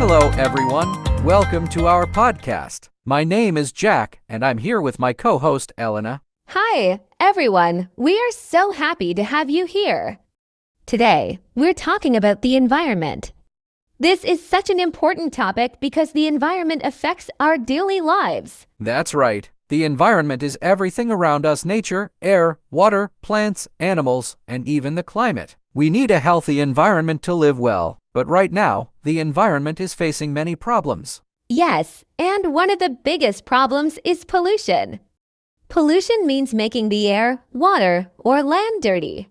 Hello, everyone. Welcome to our podcast. My name is Jack, and I'm here with my co-host, Elena. Hi, everyone. We are so happy to have you here. Today, we're talking about the environment. This is such an important topic because the environment affects our daily lives. That's right. The environment is everything around us: nature, air, water, plants, animals, and even the climate. We need a healthy environment to live well, but right now, the environment is facing many problems. Yes, and one of the biggest problems is pollution. Pollution means making the air, water, or land dirty.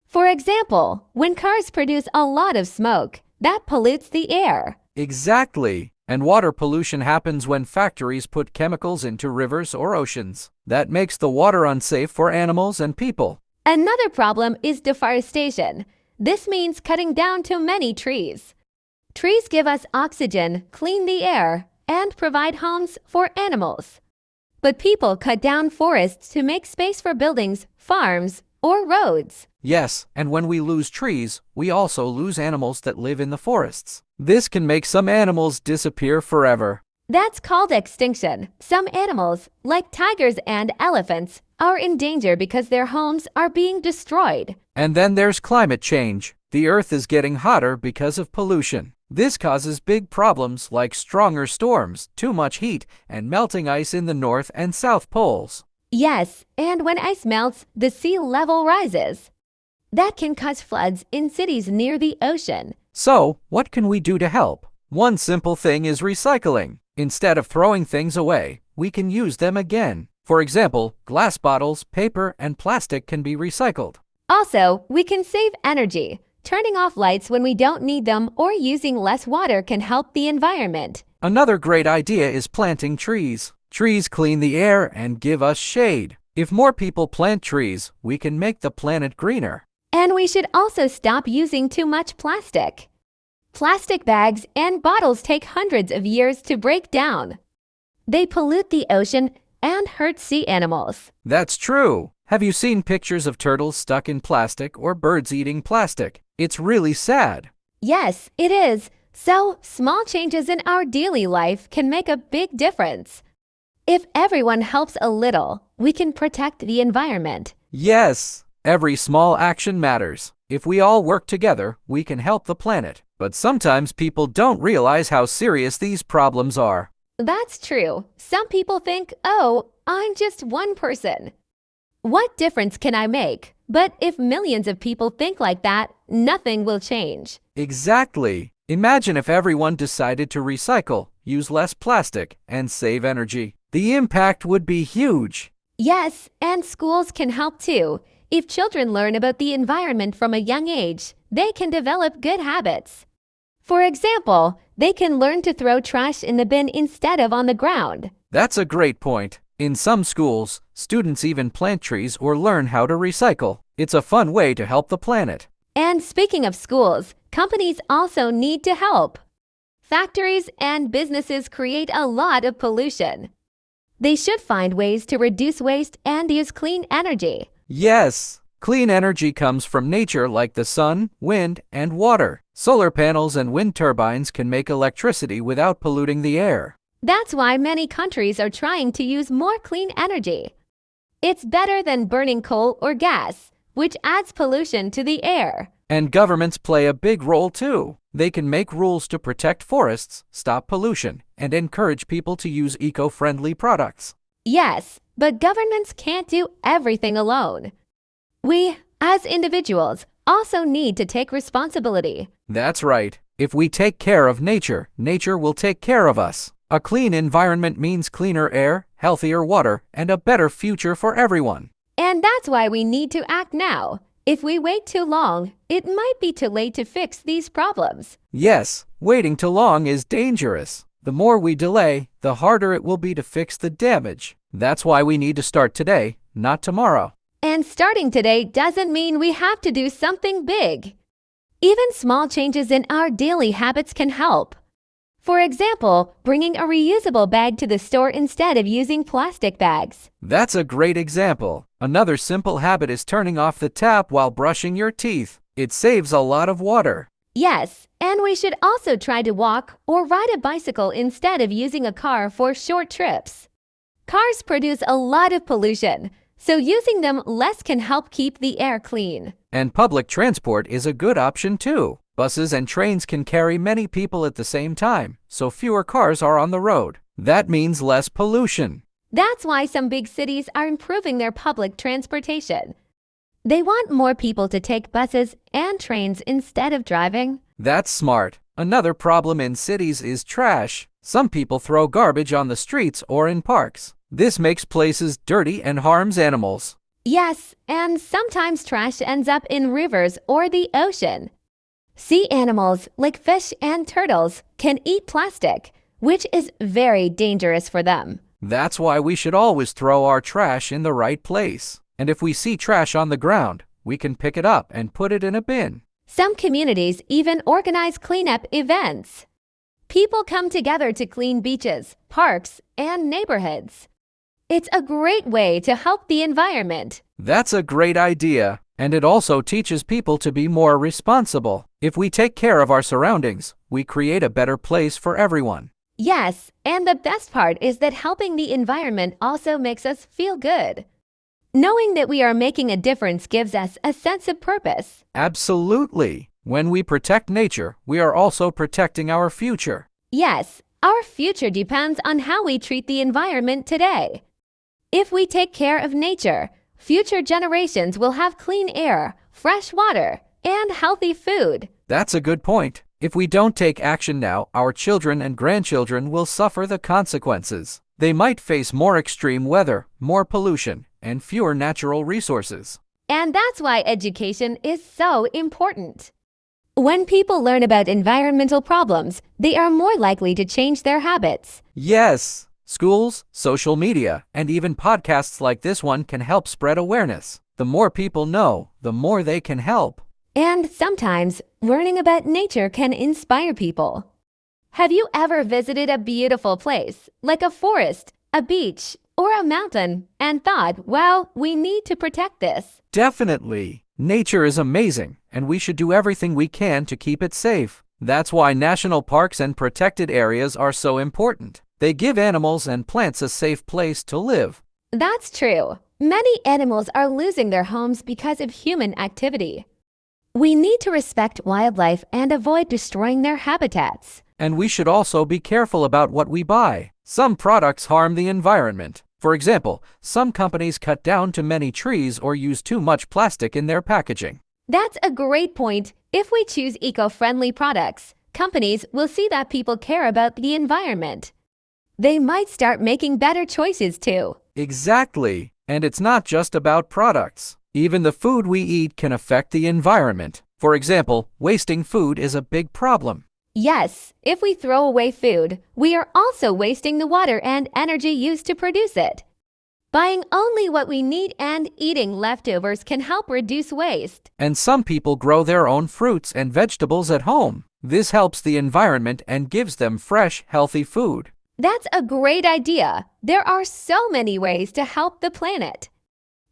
For example, when cars produce a lot of smoke, that pollutes the air. Exactly. And water pollution happens when factories put chemicals into rivers or oceans. That makes the water unsafe for animals and people. Another problem is deforestation. This means cutting down too many trees. Trees give us oxygen, clean the air, and provide homes for animals. But people cut down forests to make space for buildings, farms, or roads. Yes, and when we lose trees, we also lose animals that live in the forests. This can make some animals disappear forever. That's called extinction. Some animals, like tigers and elephants, are in danger because their homes are being destroyed. And then there's climate change. The earth is getting hotter because of pollution. This causes big problems like stronger storms, too much heat, and melting ice in the North and South Poles. Yes, and when ice melts, the sea level rises. That can cause floods in cities near the ocean. So, what can we do to help? One simple thing is recycling. Instead of throwing things away, we can use them again. For example, glass bottles, paper, and plastic can be recycled. Also, we can save energy. Turning off lights when we don't need them or using less water can help the environment. Another great idea is planting trees. Trees clean the air and give us shade. If more people plant trees, we can make the planet greener. And we should also stop using too much plastic. Plastic bags and bottles take hundreds of years to break down. They pollute the ocean and hurt sea animals. That's true. Have you seen pictures of turtles stuck in plastic or birds eating plastic? It's really sad. Yes, it is. So, small changes in our daily life can make a big difference. If everyone helps a little, we can protect the environment. Yes, every small action matters. If we all work together, we can help the planet. But sometimes people don't realize how serious these problems are. That's true. Some people think, oh, I'm just one person. What difference can I make? But if millions of people think like that, nothing will change. Exactly. Imagine if everyone decided to recycle, use less plastic, and save energy. The impact would be huge. Yes, and schools can help too. If children learn about the environment from a young age, they can develop good habits. For example, they can learn to throw trash in the bin instead of on the ground. That's a great point. In some schools, students even plant trees or learn how to recycle. It's a fun way to help the planet. And speaking of schools, companies also need to help. Factories and businesses create a lot of pollution. They should find ways to reduce waste and use clean energy. Yes, clean energy comes from nature like the sun, wind, and water. Solar panels and wind turbines can make electricity without polluting the air. That's why many countries are trying to use more clean energy. It's better than burning coal or gas, which adds pollution to the air. And governments play a big role too. They can make rules to protect forests, stop pollution, and encourage people to use eco-friendly products. Yes, but governments can't do everything alone. We, as individuals, also need to take responsibility. That's right. If we take care of nature, nature will take care of us. A clean environment means cleaner air, healthier water, and a better future for everyone. And that's why we need to act now. If we wait too long, it might be too late to fix these problems. Yes, waiting too long is dangerous. The more we delay, the harder it will be to fix the damage. That's why we need to start today, not tomorrow. And starting today doesn't mean we have to do something big. Even small changes in our daily habits can help. For example, bringing a reusable bag to the store instead of using plastic bags. That's a great example. Another simple habit is turning off the tap while brushing your teeth. It saves a lot of water. Yes, and we should also try to walk or ride a bicycle instead of using a car for short trips. Cars produce a lot of pollution, so using them less can help keep the air clean. And public transport is a good option too. Buses and trains can carry many people at the same time, so fewer cars are on the road. That means less pollution. That's why some big cities are improving their public transportation. They want more people to take buses and trains instead of driving. That's smart. Another problem in cities is trash. Some people throw garbage on the streets or in parks. This makes places dirty and harms animals. Yes, and sometimes trash ends up in rivers or the ocean. Sea animals, like fish and turtles, can eat plastic, which is very dangerous for them. That's why we should always throw our trash in the right place. And if we see trash on the ground, we can pick it up and put it in a bin. Some communities even organize cleanup events. People come together to clean beaches, parks, and neighborhoods. It's a great way to help the environment. That's a great idea, and it also teaches people to be more responsible. If we take care of our surroundings, we create a better place for everyone. Yes, and the best part is that helping the environment also makes us feel good. Knowing that we are making a difference gives us a sense of purpose. Absolutely. When we protect nature, we are also protecting our future. Yes, our future depends on how we treat the environment today. If we take care of nature, future generations will have clean air, fresh water, and healthy food. That's a good point. If we don't take action now, our children and grandchildren will suffer the consequences. They might face more extreme weather, more pollution, and fewer natural resources. And that's why education is so important. When people learn about environmental problems, they are more likely to change their habits. Yes, schools, social media, and even podcasts like this one can help spread awareness. The more people know, the more they can help. And sometimes, learning about nature can inspire people. Have you ever visited a beautiful place, like a forest, a beach, or a mountain, and thought, wow, we need to protect this? Definitely. Nature is amazing, and we should do everything we can to keep it safe. That's why national parks and protected areas are so important. They give animals and plants a safe place to live. That's true. Many animals are losing their homes because of human activity. We need to respect wildlife and avoid destroying their habitats. And we should also be careful about what we buy. Some products harm the environment. For example, some companies cut down too many trees or use too much plastic in their packaging. That's a great point. If we choose eco-friendly products, companies will see that people care about the environment. They might start making better choices too. Exactly. And it's not just about products. Even the food we eat can affect the environment. For example, wasting food is a big problem. Yes, if we throw away food, we are also wasting the water and energy used to produce it. Buying only what we need and eating leftovers can help reduce waste. And some people grow their own fruits and vegetables at home. This helps the environment and gives them fresh, healthy food. That's a great idea. There are so many ways to help the planet.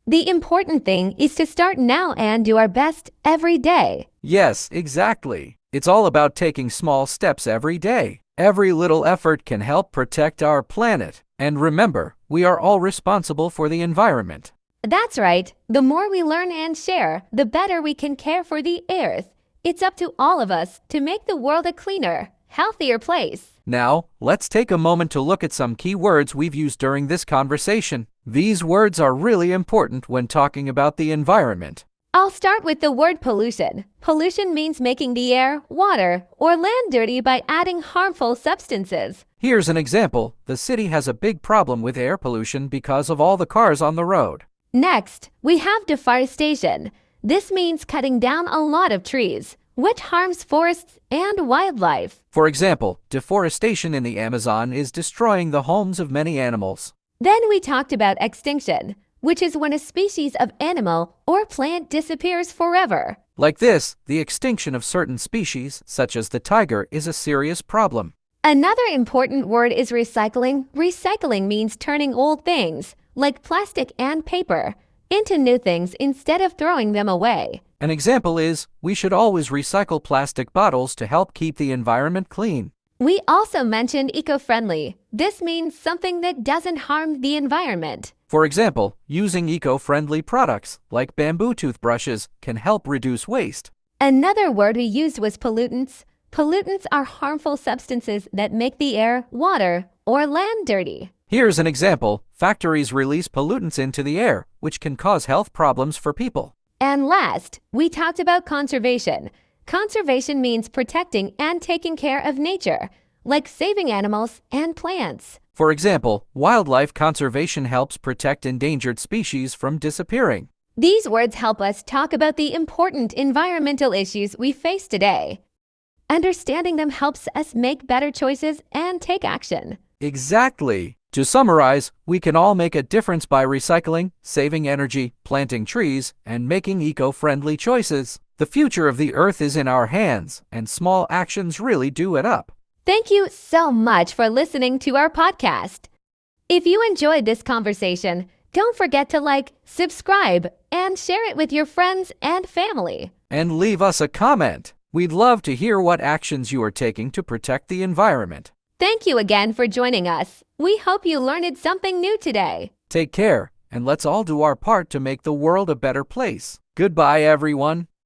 The important thing is to start now and do our best every day. Yes, exactly. It's all about taking small steps every day. Every little effort can help protect our planet. And remember, we are all responsible for the environment. That's right. The more we learn and share, the better we can care for the earth. It's up to all of us to make the world a cleaner, healthier place. Now, let's take a moment to look at some key words we've used during this conversation. These words are really important when talking about the environment. I'll start with the word pollution. Pollution means making the air, water, or land dirty by adding harmful substances. Here's an example. The city has a big problem with air pollution because of all the cars on the road. Next, we have deforestation. This means cutting down a lot of trees, which harms forests and wildlife. For example, deforestation in the Amazon is destroying the homes of many animals. Then we talked about extinction, which is when a species of animal or plant disappears forever. Like this, the extinction of certain species, such as the tiger, is a serious problem. Another important word is recycling. Recycling means turning old things, like plastic and paper, into new things instead of throwing them away. An example is, we should always recycle plastic bottles to help keep the environment clean. We also mentioned eco-friendly. This means something that doesn't harm the environment. For example, using eco-friendly products, like bamboo toothbrushes, can help reduce waste. Another word we used was pollutants. Pollutants are harmful substances that make the air, water, or land dirty. Here's an example. Factories release pollutants into the air, which can cause health problems for people. And last, we talked about conservation. Conservation means protecting and taking care of nature, like saving animals and plants. For example, wildlife conservation helps protect endangered species from disappearing. These words help us talk about the important environmental issues we face today. Understanding them helps us make better choices and take action. Exactly. To summarize, we can all make a difference by recycling, saving energy, planting trees, and making eco-friendly choices. The future of the Earth is in our hands, and small actions really do add up. Thank you so much for listening to our podcast. If you enjoyed this conversation, don't forget to like, subscribe, and share it with your friends and family. And leave us a comment. We'd love to hear what actions you are taking to protect the environment. Thank you again for joining us. We hope you learned something new today. Take care, and let's all do our part to make the world a better place. Goodbye, everyone.